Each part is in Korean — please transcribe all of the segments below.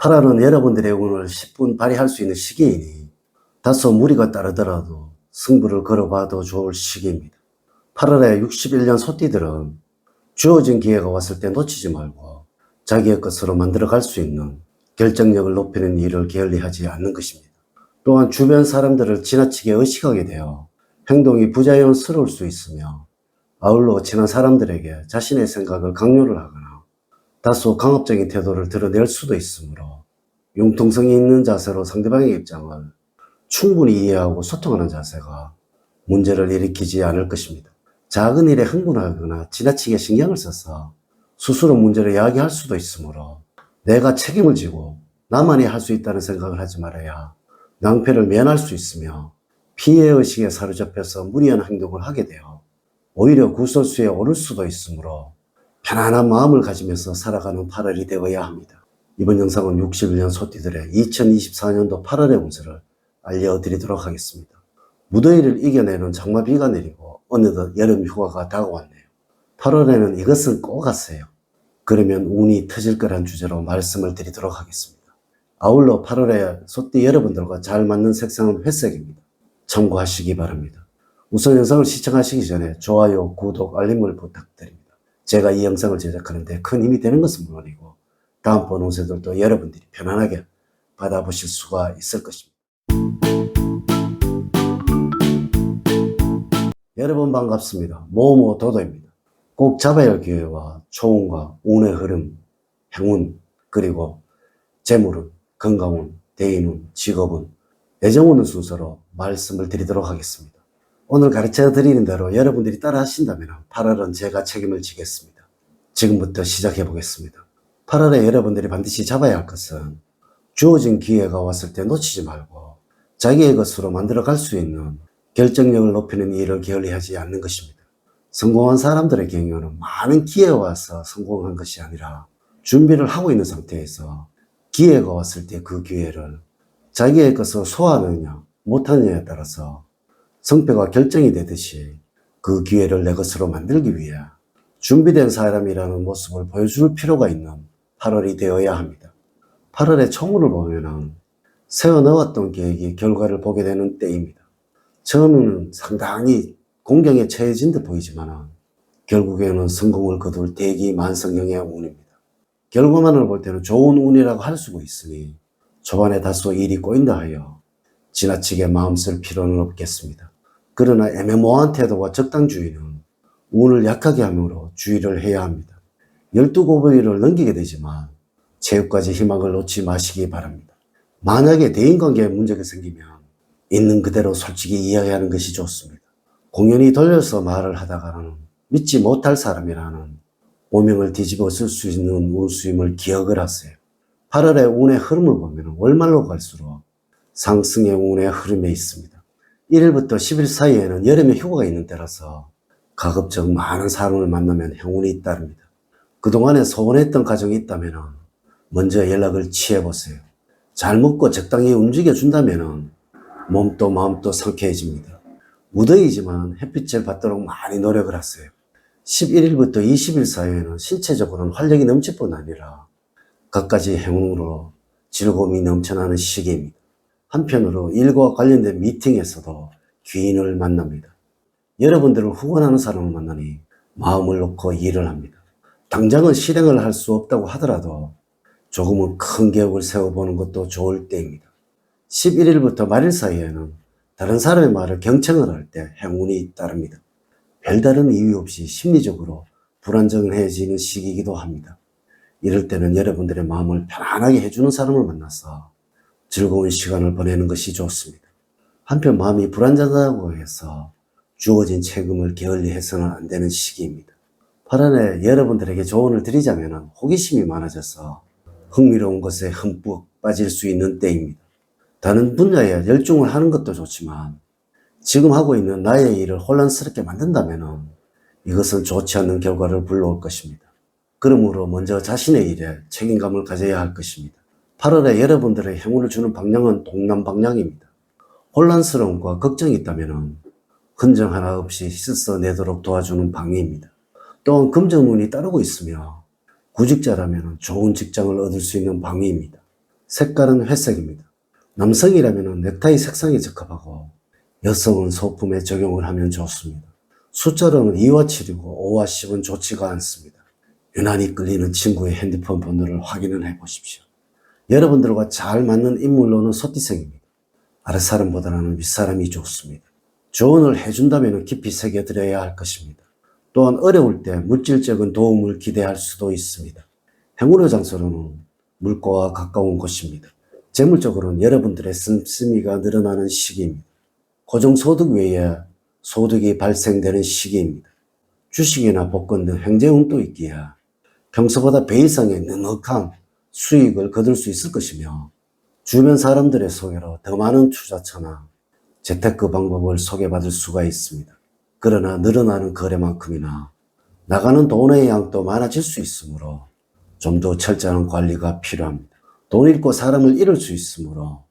8월은 여러분들의 운을 10분 발휘할 수 있는 시기이니 다소 무리가 따르더라도 승부를 걸어봐도 좋을 시기입니다. 8월에 61년 소띠들은 주어진 기회가 왔을 때 놓치지 말고 자기의 것으로 만들어갈 수 있는 결정력을 높이는 일을 게을리하지 않는 것입니다. 또한 주변 사람들을 지나치게 의식하게 되어 행동이 부자연스러울 수 있으며 아울러 친한 사람들에게 자신의 생각을 강요를 하거나 다소 강압적인 태도를 드러낼 수도 있으므로 융통성이 있는 자세로 상대방의 입장을 충분히 이해하고 소통하는 자세가 문제를 일으키지 않을 것입니다. 작은 일에 흥분하거나 지나치게 신경을 써서 스스로 문제를 야기할 수도 있으므로 내가 책임을 지고 나만이 할 수 있다는 생각을 하지 말아야 낭패를 면할 수 있으며 피해의식에 사로잡혀서 무리한 행동을 하게 되어 오히려 구설수에 오를 수도 있으므로 편안한 마음을 가지면서 살아가는 8월이 되어야 합니다. 이번 영상은 61년 소띠들의 2024년도 8월의 운세를 알려드리도록 하겠습니다. 무더위를 이겨내는 장마비가 내리고 어느덧 여름 휴가가 다가왔네요. 8월에는 이것은 꼭 하세요. 그러면 운이 터질 거란 주제로 말씀을 드리도록 하겠습니다. 아울러 8월에 소띠 여러분들과 잘 맞는 색상은 회색입니다. 참고하시기 바랍니다. 우선 영상을 시청하시기 전에 좋아요, 구독, 알림을 부탁드립니다. 제가 이 영상을 제작하는데 큰 힘이 되는 것은 물론이고 다음번 운세들도 여러분들이 편안하게 받아보실 수가 있을 것입니다. 여러분 반갑습니다. 모모도도입니다. 꼭 잡아야 할 기회와 초운과 운의 흐름, 행운, 그리고 재물운, 건강운, 대인운, 직업운, 애정운의 순서로 말씀을 드리도록 하겠습니다. 오늘 가르쳐 드리는 대로 여러분들이 따라 하신다면 8월은 제가 책임을 지겠습니다. 지금부터 시작해 보겠습니다. 8월에 여러분들이 반드시 잡아야 할 것은 주어진 기회가 왔을 때 놓치지 말고 자기의 것으로 만들어 갈 수 있는 결정력을 높이는 일을 게을리하지 않는 것입니다. 성공한 사람들의 경우는 많은 기회가 와서 성공한 것이 아니라 준비를 하고 있는 상태에서 기회가 왔을 때 그 기회를 자기의 것으로 소화하느냐 못하느냐에 따라서 성패가 결정이 되듯이 그 기회를 내 것으로 만들기 위해 준비된 사람이라는 모습을 보여줄 필요가 있는 8월이 되어야 합니다. 8월의 총운을 보면 세워넣었던 계획이 결과를 보게 되는 때입니다. 처음에는 상당히 공경에 처해진 듯 보이지만 결국에는 성공을 거둘 대기만성형의 운입니다. 결과만을 볼 때는 좋은 운이라고 할 수가 있으니 초반에 다소 일이 꼬인다 하여 지나치게 마음 쓸 필요는 없겠습니다. 그러나 애매모호한 태도와 적당주의는 운을 약하게 함으로 주의를 해야 합니다. 12고비를 넘기게 되지만 체육까지 희망을 놓지 마시기 바랍니다. 만약에 대인관계에 문제가 생기면 있는 그대로 솔직히 이야기하는 것이 좋습니다. 공연히 돌려서 말을 하다가는 믿지 못할 사람이라는 오명을 뒤집어 쓸 수 있는 운수임을 기억을 하세요. 8월의 운의 흐름을 보면 월말로 갈수록 상승의 운의 흐름에 있습니다. 1일부터 10일 사이에는 여름의 휴가가 있는 때라서 가급적 많은 사람을 만나면 행운이 따릅니다. 그동안에 소원했던 가정이 있다면 먼저 연락을 취해보세요. 잘 먹고 적당히 움직여준다면 몸도 마음도 상쾌해집니다. 무더위지만 햇빛을 받도록 많이 노력을 하세요. 11일부터 20일 사이에는 신체적으로는 활력이 넘칠 뿐 아니라 갖가지 행운으로 즐거움이 넘쳐나는 시기입니다. 한편으로 일과 관련된 미팅에서도 귀인을 만납니다. 여러분들을 후원하는 사람을 만나니 마음을 놓고 일을 합니다. 당장은 실행을 할 수 없다고 하더라도 조금은 큰 계획을 세워보는 것도 좋을 때입니다. 11일부터 말일 사이에는 다른 사람의 말을 경청을 할 때 행운이 따릅니다. 별다른 이유 없이 심리적으로 불안정해지는 시기이기도 합니다. 이럴 때는 여러분들의 마음을 편안하게 해주는 사람을 만나서 즐거운 시간을 보내는 것이 좋습니다. 한편 마음이 불안정하다고 해서 주어진 책임을 게을리해서는 안 되는 시기입니다. 8월에 여러분들에게 조언을 드리자면 호기심이 많아져서 흥미로운 것에 흠뻑 빠질 수 있는 때입니다. 다른 분야에 열중을 하는 것도 좋지만 지금 하고 있는 나의 일을 혼란스럽게 만든다면 이것은 좋지 않는 결과를 불러올 것입니다. 그러므로 먼저 자신의 일에 책임감을 가져야 할 것입니다. 8월에 여러분들의 행운을 주는 방향은 동남 방향입니다. 혼란스러움과 걱정이 있다면 흔적 하나 없이 씻어내도록 도와주는 방위입니다. 또한 금전운이 따르고 있으며 구직자라면 좋은 직장을 얻을 수 있는 방위입니다. 색깔은 회색입니다. 남성이라면 넥타이 색상에 적합하고 여성은 소품에 적용을 하면 좋습니다. 숫자로는 2와 7이고 5와 10은 좋지가 않습니다. 유난히 끌리는 친구의 핸드폰 번호를 확인을 해보십시오. 여러분들과 잘 맞는 인물로는 소띠생입니다. 아랫사람보다는 윗사람이 좋습니다. 조언을 해준다면 깊이 새겨드려야 할 것입니다. 또한 어려울 때 물질적인 도움을 기대할 수도 있습니다. 행운의 장소로는 물가와 가까운 곳입니다. 재물적으로는 여러분들의 씀씀이가 늘어나는 시기입니다. 고정소득 외에 소득이 발생되는 시기입니다. 주식이나 복권 등 행재운도 있기에 평소보다 배 이상의 넉넉한 수익을 거둘 수 있을 것이며 주변 사람들의 소개로 더 많은 투자처나 재테크 방법을 소개받을 수가 있습니다. 그러나 늘어나는 거래만큼이나 나가는 돈의 양도 많아질 수 있으므로 좀 더 철저한 관리가 필요합니다. 돈 잃고 사람을 잃을 수 있으므로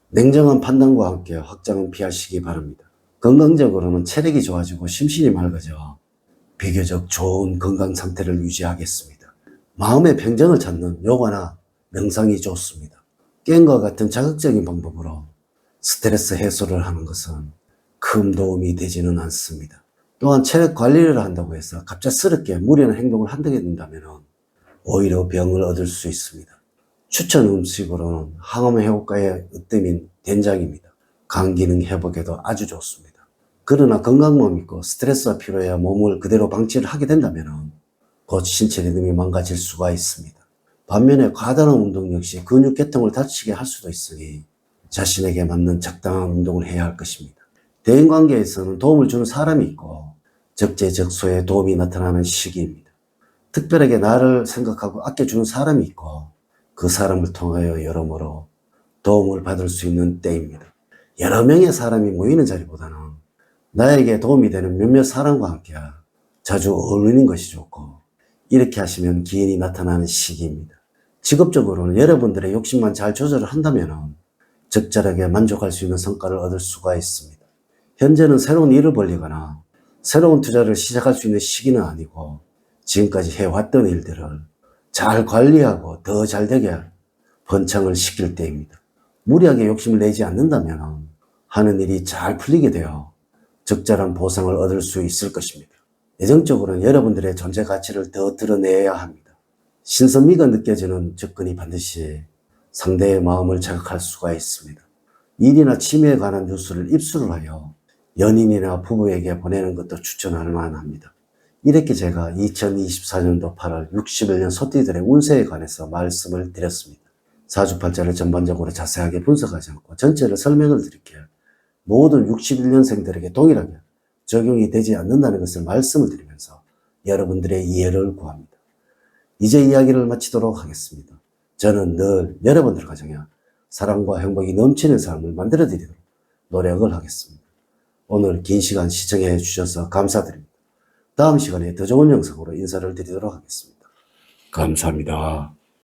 냉정한 판단과 함께 확장은 피하시기 바랍니다. 건강적으로는 체력이 좋아지고 심신이 맑아져 비교적 좋은 건강 상태를 유지하겠습니다. 마음의 평정을 찾는 요가나 명상이 좋습니다. 게임과 같은 자극적인 방법으로 스트레스 해소를 하는 것은 큰 도움이 되지는 않습니다. 또한 체력 관리를 한다고 해서 갑작스럽게 무리한 행동을 한다게 된다면 오히려 병을 얻을 수 있습니다. 추천 음식으로는 항암 효과의 으뜸인 된장입니다. 간 기능 회복에도 아주 좋습니다. 그러나 건강만 믿고 스트레스와 피로에 몸을 그대로 방치를 하게 된다면 곧 신체 리듬이 망가질 수가 있습니다. 반면에 과다한 운동 역시 근육 계통을 다치게 할 수도 있으니 자신에게 맞는 적당한 운동을 해야 할 것입니다. 대인관계에서는 도움을 주는 사람이 있고 적재적소에 도움이 나타나는 시기입니다. 특별하게 나를 생각하고 아껴주는 사람이 있고 그 사람을 통하여 여러모로 도움을 받을 수 있는 때입니다. 여러 명의 사람이 모이는 자리보다는 나에게 도움이 되는 몇몇 사람과 함께 자주 어울리는 것이 좋고 이렇게 하시면 기인이 나타나는 시기입니다. 직업적으로는 여러분들의 욕심만 잘 조절을 한다면 적절하게 만족할 수 있는 성과를 얻을 수가 있습니다. 현재는 새로운 일을 벌리거나 새로운 투자를 시작할 수 있는 시기는 아니고 지금까지 해왔던 일들을 잘 관리하고 더 잘되게 번창을 시킬 때입니다. 무리하게 욕심을 내지 않는다면 하는 일이 잘 풀리게 되어 적절한 보상을 얻을 수 있을 것입니다. 예정적으로는 여러분들의 존재 가치를 더 드러내야 합니다. 신선미가 느껴지는 접근이 반드시 상대의 마음을 자극할 수가 있습니다. 일이나 취미에 관한 뉴스를 입수를 하여 연인이나 부부에게 보내는 것도 추천할 만합니다. 이렇게 제가 2024년도 8월 61년 소띠들의 운세에 관해서 말씀을 드렸습니다. 사주팔자를 전반적으로 자세하게 분석하지 않고 전체를 설명을 드릴게요. 모든 61년생들에게 동일하게 적용이 되지 않는다는 것을 말씀을 드리면서 여러분들의 이해를 구합니다. 이제 이야기를 마치도록 하겠습니다. 저는 늘 여러분들 가정에 사랑과 행복이 넘치는 삶을 만들어 드리도록 노력을 하겠습니다. 오늘 긴 시간 시청해 주셔서 감사드립니다. 다음 시간에 더 좋은 영상으로 인사를 드리도록 하겠습니다. 감사합니다.